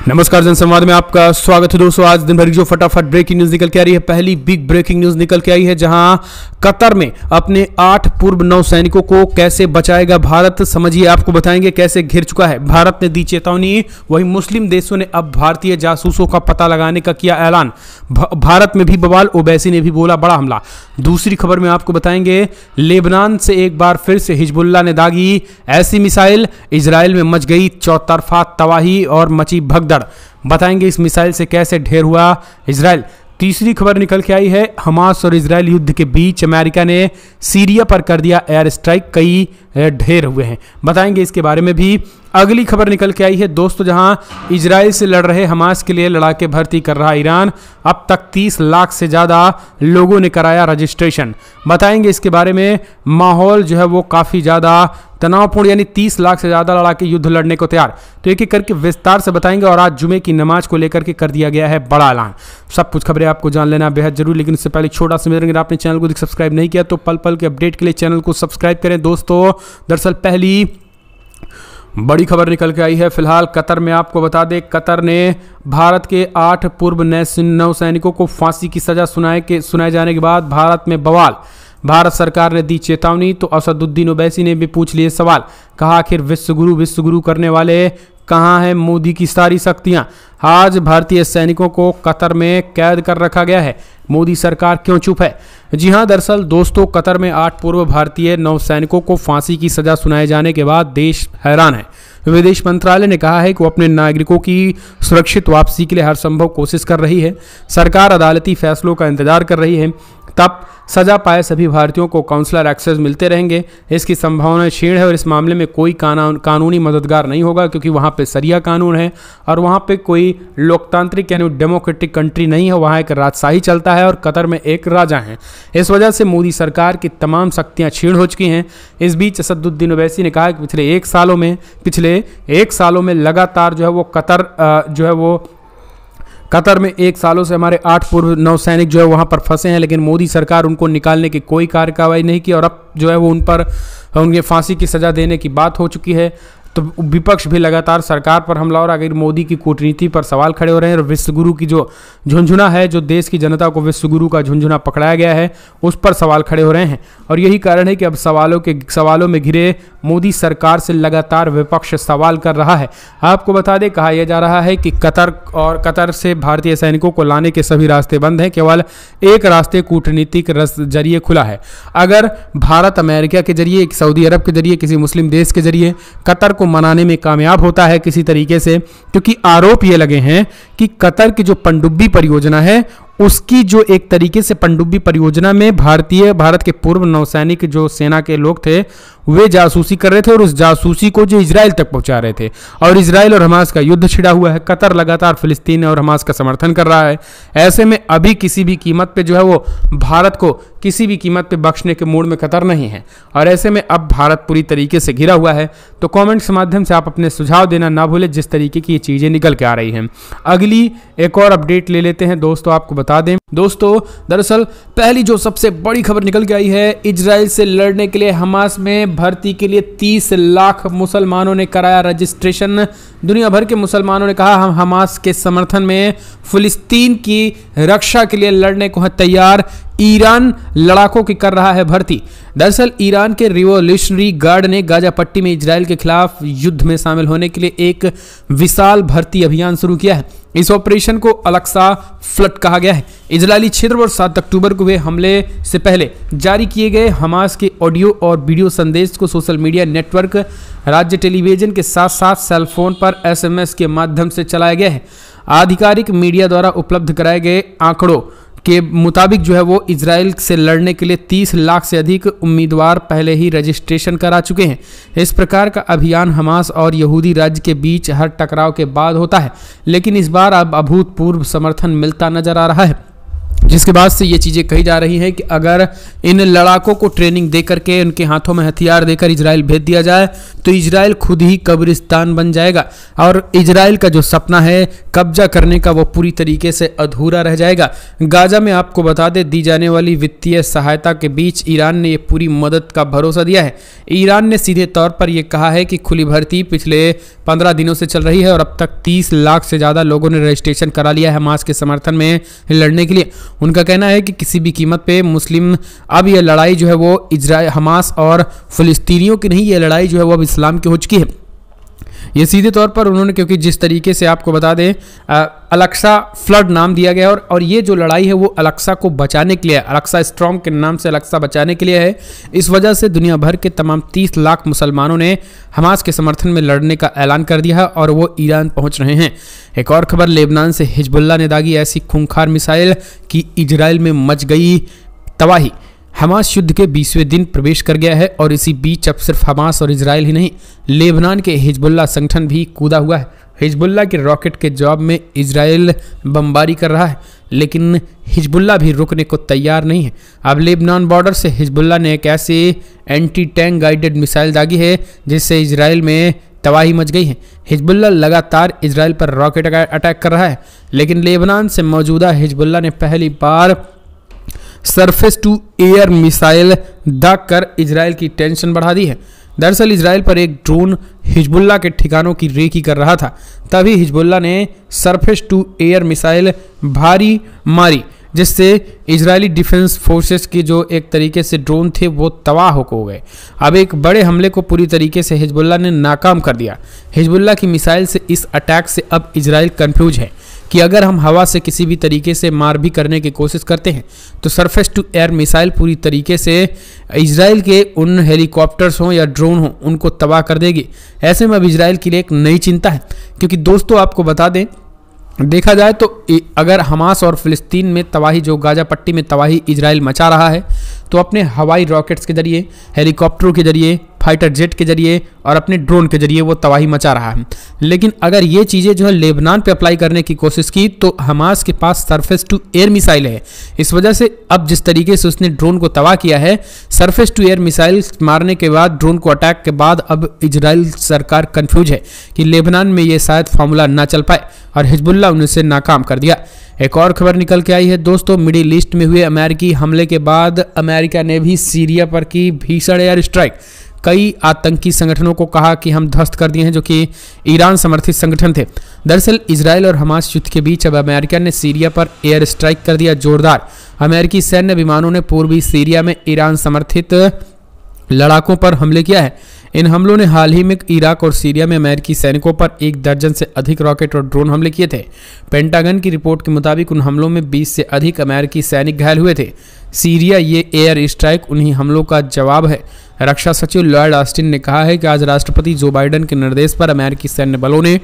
नमस्कार, जनसंवाद में आपका स्वागत है दोस्तों। आज दिन भर की जो फटाफट ब्रेकिंग न्यूज निकल के आ रही है, पहली बिग ब्रेकिंग न्यूज निकल के आई है, जहां कतर में अपने 8 पूर्व नौसैनिकों को कैसे बचाएगा भारत, समझिए आपको बताएंगे कैसे घिर चुका है। भारत ने दी चेतावनी, वहीं मुस्लिम देशों ने अब भारतीय जासूसों का पता लगाने का किया ऐलान। भारत में भी बवाल, ओवैसी ने भी बोला बड़ा हमला। दूसरी खबर में आपको बताएंगे, लेबनान से एक बार फिर से हिजबुल्लाह ने दागी ऐसी मिसाइल, इजराइल में मच गई चौतरफा तबाही और मची भगदड़। बताएंगे इस मिसाइल से कैसे ढेर हुआ इजराइल। तीसरी खबर निकल के आई है, हमास और इजराइल युद्ध के बीच अमेरिका ने सीरिया पर कर दिया एयर स्ट्राइक, कई ढेर हुए हैं। बताएंगे इसके बारे में भी। अगली खबर निकल के आई है दोस्तों, जहां इजराइल से लड़ रहे हमास के लिए लड़ाके भर्ती कर रहा ईरान। अब तक 30 लाख से ज़्यादा लोगों ने कराया रजिस्ट्रेशन। बताएंगे इसके बारे में। माहौल जो है वो काफ़ी ज़्यादा तनावपूर्ण, यानी 30 लाख से ज़्यादा लड़ाके युद्ध लड़ने को तैयार। तो एक एक करके विस्तार से बताएंगे। और आज जुमे की नमाज को लेकर के कर दिया गया है बड़ा ऐलान। सब कुछ खबरें आपको जान लेना बेहद जरूरी, लेकिन उससे पहले छोटा सा अगर आपने चैनल को सब्सक्राइब नहीं किया तो पल पल के अपडेट के लिए चैनल को सब्सक्राइब करें दोस्तों। दरअसल पहली बड़ी खबर निकल के आई है फिलहाल कतर में। आपको बता दें, कतर ने भारत के 8 पूर्व नौसैनिकों को फांसी की सजा सुनाए जाने के बाद भारत में बवाल। भारत सरकार ने दी चेतावनी तो असदुद्दीन ओवैसी ने भी पूछ लिए सवाल। कहा आखिर विश्वगुरु करने वाले कहाँ हैं मोदी की सारी शक्तियां। आज भारतीय सैनिकों को कतर में कैद कर रखा गया है, मोदी सरकार क्यों चुप है। जी हां, दरअसल दोस्तों कतर में 8 पूर्व भारतीय नौसैनिकों को फांसी की सजा सुनाए जाने के बाद देश हैरान है। विदेश मंत्रालय ने कहा है कि वो अपने नागरिकों की सुरक्षित वापसी के लिए हर संभव कोशिश कर रही है। सरकार अदालती फैसलों का इंतजार कर रही है, तब सजा पाए सभी भारतीयों को काउंसलर एक्सेस मिलते रहेंगे। इसकी संभावना क्षीण है और इस मामले में कोई कानूनी मददगार नहीं होगा, क्योंकि वहाँ पे सरिया कानून है और वहाँ पे कोई लोकतांत्रिक यानी डेमोक्रेटिक कंट्री नहीं है। वहाँ एक राजशाही चलता है और कतर में एक राजा है। इस वजह से मोदी सरकार की तमाम शक्तियाँ क्षीण हो चुकी हैं। इस बीच असदुद्दीन ओवैसी ने कहा कि पिछले एक सालों में लगातार जो है वो कतर में 1 सालों से हमारे 8 पूर्व नौसैनिक जो है वहाँ पर फंसे हैं, लेकिन मोदी सरकार उनको निकालने की कोई कार्रवाई नहीं की और अब जो है वो उन पर उनके फांसी की सज़ा देने की बात हो चुकी है। तो विपक्ष भी लगातार सरकार पर हमला और अगर मोदी की कूटनीति पर सवाल खड़े हो रहे हैं। और विश्वगुरु की जो झुंझुना है, जो देश की जनता को विश्वगुरु का झुंझुना पकड़ाया गया है, उस पर सवाल खड़े हो रहे हैं। और यही कारण है कि अब सवालों में घिरे मोदी सरकार से लगातार विपक्ष सवाल कर रहा है। आपको बता दें, कहा यह जा रहा है कि कतर से भारतीय सैनिकों को लाने के सभी रास्ते बंद हैं, केवल एक रास्ते कूटनीतिक जरिए खुला है। अगर भारत अमेरिका के जरिए, सऊदी अरब के जरिए, किसी मुस्लिम देश के जरिए कतर को मनाने में कामयाब होता है किसी तरीके से, क्योंकि आरोप ये लगे हैं कि कतर की जो पनडुब्बी परियोजना है, उसकी जो एक तरीके से पनडुब्बी परियोजना में भारत के पूर्व नौसैनिक जो सेना के लोग थे वे जासूसी कर रहे थे और उस जासूसी को जो इजराइल तक पहुंचा रहे थे। और इजराइल और हमास का युद्ध छिड़ा हुआ है। कतर लगातार फिलिस्तीन और हमास का समर्थन कर रहा है। ऐसे में अभी किसी भी कीमत पे जो है वो भारत को किसी भी कीमत पे बख्शने के मूड में कतर नहीं है। और ऐसे में अब भारत पूरी तरीके से घिरा हुआ है। तो कमेंट्स के माध्यम से आप अपने सुझाव देना ना भूलें, जिस तरीके की ये चीज़ें निकल के आ रही हैं। अगली एक और अपडेट ले लेते हैं दोस्तों। आपको बता दें दोस्तों, दरअसल पहली जो सबसे बड़ी खबर निकल के आई है, इजराइल से लड़ने के लिए हमास में भर्ती के लिए 30 लाख मुसलमानों ने कराया रजिस्ट्रेशन। दुनिया भर के मुसलमानों ने कहा हम हमास के समर्थन में फिलिस्तीन की रक्षा के लिए लड़ने को है तैयार। ईरान लड़ाकों की कर रहा है भर्ती। दरअसल ईरान के रिवोल्यूशनरी गार्ड ने गाजा पट्टी में इजराइल के खिलाफ युद्ध में शामिल होने के लिए एक विशाल भर्ती अभियान शुरू किया है। इस ऑपरेशन को अलक्सा फ्लड कहा गया है। इजरायली क्षेत्र पर 7 अक्टूबर को हुए हमले से पहले जारी किए गए हमास के ऑडियो और वीडियो संदेश को सोशल मीडिया नेटवर्क, राज्य टेलीविजन के साथ साथ सेलफोन पर SMS के माध्यम से चलाया गया है। आधिकारिक मीडिया द्वारा उपलब्ध कराए गए आंकड़ों के मुताबिक जो है वो इजराइल से लड़ने के लिए 30 लाख से अधिक उम्मीदवार पहले ही रजिस्ट्रेशन करा चुके हैं। इस प्रकार का अभियान हमास और यहूदी राज्य के बीच हर टकराव के बाद होता है, लेकिन इस बार अब अभूतपूर्व समर्थन मिलता नजर आ रहा है। जिसके बाद से ये चीज़ें कही जा रही हैं कि अगर इन लड़ाकों को ट्रेनिंग दे करके उनके हाथों में हथियार देकर इजराइल भेज दिया जाए तो इजराइल खुद ही कब्रिस्तान बन जाएगा और इजराइल का जो सपना है कब्जा करने का वो पूरी तरीके से अधूरा रह जाएगा। गाजा में आपको बता दें दी जाने वाली वित्तीय सहायता के बीच ईरान ने ये पूरी मदद का भरोसा दिया है। ईरान ने सीधे तौर पर यह कहा है कि खुली भर्ती पिछले 15 दिनों से चल रही है और अब तक 30 लाख से ज़्यादा लोगों ने रजिस्ट्रेशन करा लिया है हमास के समर्थन में लड़ने के लिए। उनका कहना है कि किसी भी कीमत पे मुस्लिम अब यह लड़ाई जो है वो इजराइल हमास और फिलिस्तीनियों की नहीं, ये लड़ाई जो है वो अब इस्लाम की हो चुकी है। ये सीधे तौर पर उन्होंने, क्योंकि जिस तरीके से आपको बता दें अलक्सा फ्लड नाम दिया गया और ये जो लड़ाई है वो अलक्सा को बचाने के लिए, अलक्सा स्ट्रॉम के नाम से अलक्सा बचाने के लिए है। इस वजह से दुनिया भर के तमाम 30 लाख मुसलमानों ने हमास के समर्थन में लड़ने का ऐलान कर दिया है और वो ईरान पहुंच रहे हैं। एक और खबर, लेबनान से हिजबुल्लाह ने दागी ऐसी खूंखार मिसाइल कि इजराइल में मच गई तबाही। हमास युद्ध के 20वें दिन प्रवेश कर गया है और इसी बीच अब सिर्फ हमास और इजराइल ही नहीं, लेबनान के हिजबुल्लाह संगठन भी कूदा हुआ है। हिजबुल्लाह के रॉकेट के जवाब में इजराइल बमबारी कर रहा है, लेकिन हिजबुल्लाह भी रुकने को तैयार नहीं है। अब लेबनान बॉर्डर से हिजबुल्लाह ने एक ऐसी एंटी टैंक गाइडेड मिसाइल दागी है जिससे इजराइल में तबाही मच गई है। हिजबुल्लाह लगातार इजराइल पर रॉकेट अटैक कर रहा है, लेकिन लेबनान से मौजूदा हिजबुल्लाह ने पहली बार सरफेस टू एयर मिसाइल दाग कर इजराइल की टेंशन बढ़ा दी है। दरअसल इजराइल पर एक ड्रोन हिजबुल्लाह के ठिकानों की रेकी कर रहा था, तभी हिजबुल्लाह ने सरफेस टू एयर मिसाइल भारी मारी जिससे इजरायली डिफेंस फोर्सेस के जो एक तरीके से ड्रोन थे वो तबाह हो गए। अब एक बड़े हमले को पूरी तरीके से हिजबुल्लाह ने नाकाम कर दिया। हिजबुल्लाह की मिसाइल से इस अटैक से अब इजराइल कंफ्यूज है कि अगर हम हवा से किसी भी तरीके से मार भी करने की कोशिश करते हैं तो सरफेस टू एयर मिसाइल पूरी तरीके से इजराइल के उन हेलीकॉप्टर्स हों या ड्रोन हों उनको तबाह कर देगी। ऐसे में अब इजराइल के लिए एक नई चिंता है, क्योंकि दोस्तों आपको बता दें देखा जाए तो अगर हमास और फिलिस्तीन में तबाही, जो गाजा पट्टी में तबाही इजराइल मचा रहा है, तो अपने हवाई रॉकेट्स के जरिए, हेलीकॉप्टरों के जरिए, फाइटर जेट के जरिए और अपने ड्रोन के जरिए वो तबाही मचा रहा है। लेकिन अगर ये चीज़ें जो है लेबनान पे अप्लाई करने की कोशिश की तो हमास के पास सरफेस टू एयर मिसाइल है। इस वजह से अब जिस तरीके से उसने ड्रोन को तबाह किया है, सरफेस टू एयर मिसाइल मारने के बाद, ड्रोन को अटैक के बाद अब इजराइल सरकार कंफ्यूज है कि लेबनान में ये शायद फार्मूला ना चल पाए और हिजबुल्लाह उनसे नाकाम कर दिया। एक और खबर निकल के आई है दोस्तों, मिडिल ईस्ट में हुए अमेरिकी हमले के बाद अमेरिका ने भी सीरिया पर की भीषण एयर स्ट्राइक। कई आतंकी संगठनों को कहा कि हम ध्वस्त कर दिए हैं, जो कि ईरान समर्थित संगठन थे। दरअसल इजराइल और हमास युद्ध के बीच अब अमेरिका ने सीरिया पर एयर स्ट्राइक कर दिया जोरदार। अमेरिकी सैन्य विमानों ने पूर्वी सीरिया में ईरान समर्थित लड़ाकों पर हमले किया है। इन हमलों ने हाल ही में इराक और सीरिया में अमेरिकी सैनिकों पर 1 दर्जन से अधिक रॉकेट और ड्रोन हमले किए थे। पेंटागन की रिपोर्ट के मुताबिक उन हमलों में 20 से अधिक अमेरिकी सैनिक घायल हुए थे। सीरिया ये एयर स्ट्राइक उन्हीं हमलों का जवाब है। रक्षा सचिव लॉयड ऑस्टिन ने कहा है कि आज राष्ट्रपति जो बाइडेन के निर्देश पर अमेरिकी सैन्य बलों ने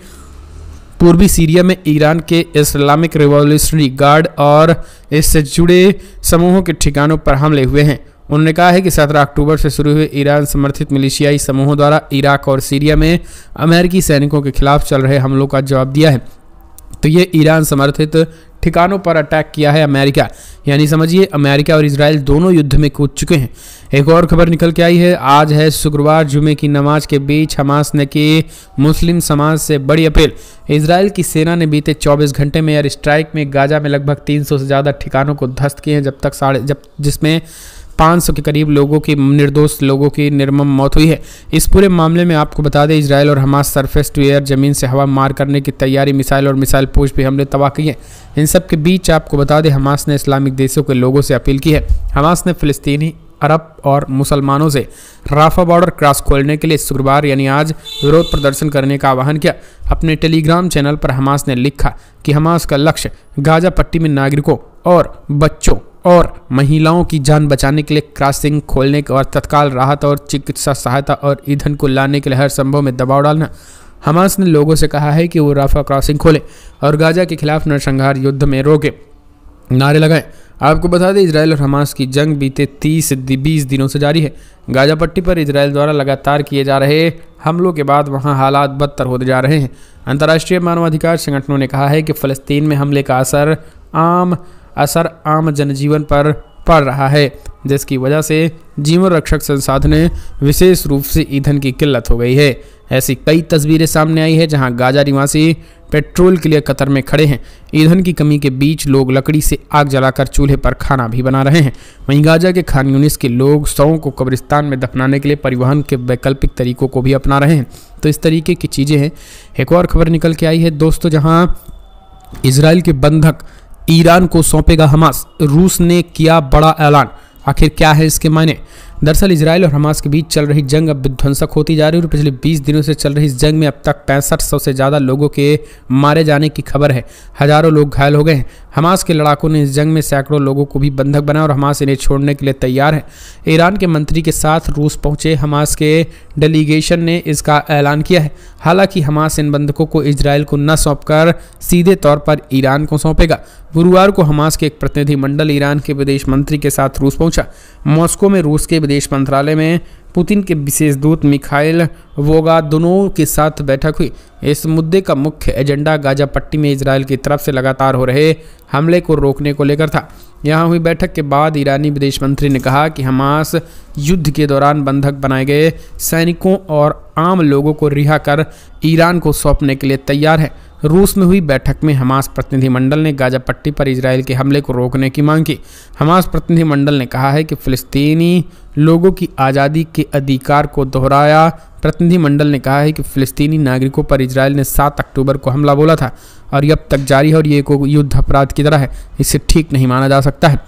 पूर्वी सीरिया में ईरान के इस्लामिक रिवॉल्यूशनरी गार्ड और इससे जुड़े समूहों के ठिकानों पर हमले हुए हैं। उन्होंने कहा है कि 17 अक्टूबर से शुरू हुए ईरान समर्थित मिलिशियाई समूहों द्वारा इराक और सीरिया में अमेरिकी सैनिकों के खिलाफ चल रहे हमलों का जवाब दिया है। तो ये ईरान समर्थित ठिकानों पर अटैक किया है अमेरिका, यानी समझिए अमेरिका और इजराइल दोनों युद्ध में कूद चुके हैं। एक और खबर निकल के आई है, आज है शुक्रवार, जुमे की नमाज के बीच हमास ने की मुस्लिम समाज से बड़ी अपील। इजराइल की सेना ने बीते 24 घंटे में एयर स्ट्राइक में गाजा में लगभग 300 से ज़्यादा ठिकानों को ध्वस्त किए हैं, जिसमें 500 के करीब लोगों की, निर्दोष लोगों की निर्मम मौत हुई है। इस पूरे मामले में आपको बता दें इजराइल और हमास सरफेस टू एयर, जमीन से हवा मार करने की तैयारी, मिसाइल और मिसाइल पोस्ट पे हमले तबाह किए। इन सब के बीच आपको बता दें हमास ने इस्लामिक देशों के लोगों से अपील की है। हमास ने फिलिस्तीनी, अरब और मुसलमानों से राफा बॉर्डर क्रॉस खोलने के लिए शुक्रवार यानी आज विरोध प्रदर्शन करने का आह्वान किया। अपने टेलीग्राम चैनल पर हमास ने लिखा कि हमास का लक्ष्य गाजा पट्टी में नागरिकों और बच्चों और महिलाओं की जान बचाने के लिए क्रॉसिंग खोलने और तत्काल राहत और चिकित्सा सहायता और ईंधन को लाने के लिए हर संभव में दबाव डालना। हमास ने लोगों से कहा है कि वो राफा क्रॉसिंग खोलें और गाजा के खिलाफ नरसंहार युद्ध में रोके नारे लगाएं। आपको बता दें इजराइल और हमास की जंग बीते 30-20 दिनों से जारी है। गाजा पट्टी पर इजराइल द्वारा लगातार किए जा रहे हमलों के बाद वहां हालात बदतर होते जा रहे हैं। अंतर्राष्ट्रीय मानवाधिकार संगठनों ने कहा है कि फ़लस्तीन में हमले का असर आम असर आम जनजीवन पर पड़ रहा है, जिसकी वजह से जीवन रक्षक संसाधनों विशेष रूप से ईंधन की किल्लत हो गई है। ऐसी कई तस्वीरें सामने आई है जहां गाजा निवासी पेट्रोल के लिए कतार में खड़े हैं। ईंधन की कमी के बीच लोग लकड़ी से आग जलाकर चूल्हे पर खाना भी बना रहे हैं। वहीं गाजा के खान यूनिस के लोग शवों को कब्रिस्तान में दफनाने के लिए परिवहन के वैकल्पिक तरीकों को भी अपना रहे हैं। तो इस तरीके की चीज़ें हैं। एक और खबर निकल के आई है दोस्तों, जहां इजराइल के बंधक ईरान को सौंपेगा हमास, रूस ने किया बड़ा ऐलान। आखिर क्या है इसके मायने? दरअसल इजराइल और हमास के बीच चल रही जंग अब विध्वंसक होती जा रही है और पिछले 20 दिनों से चल रही इस जंग में अब तक 6500 से ज़्यादा लोगों के मारे जाने की खबर है। हजारों लोग घायल हो गए हैं। हमास के लड़ाकों ने इस जंग में सैकड़ों लोगों को भी बंधक बनाया और हमास इन्हें छोड़ने के लिए तैयार है। ईरान के मंत्री के साथ रूस पहुंचे हमास के डेलीगेशन ने इसका ऐलान किया है। हालांकि हमास इन बंधकों को इजराइल को न सौंपकर सीधे तौर पर ईरान को सौंपेगा। गुरुवार को हमास के एक प्रतिनिधि मंडल ईरान के विदेश मंत्री के साथ रूस पहुंचा। मॉस्को में रूस के विदेश मंत्रालय में पुतिन के विशेष दूत मिखाइल वोगादुनोव के साथ बैठक हुई। इस मुद्दे का मुख्य एजेंडा गाजा पट्टी में इजराइल की तरफ से लगातार हो रहे हमले को रोकने को लेकर था। यहां हुई बैठक के बाद ईरानी विदेश मंत्री ने कहा कि हमास युद्ध के दौरान बंधक बनाए गए सैनिकों और आम लोगों को रिहा कर ईरान को सौंपने के लिए तैयार है। रूस में हुई बैठक में हमास प्रतिनिधिमंडल ने गाजा पट्टी पर इजराइल के हमले को रोकने की मांग की। हमास प्रतिनिधिमंडल ने कहा है कि फिलिस्तीनी लोगों की आज़ादी के अधिकार को दोहराया। प्रतिनिधिमंडल ने कहा है कि फिलिस्तीनी नागरिकों पर इजराइल ने 7 अक्टूबर को हमला बोला था और ये अब तक जारी है और ये एक युद्ध अपराध की तरह है। इसे ठीक नहीं माना जा सकता है।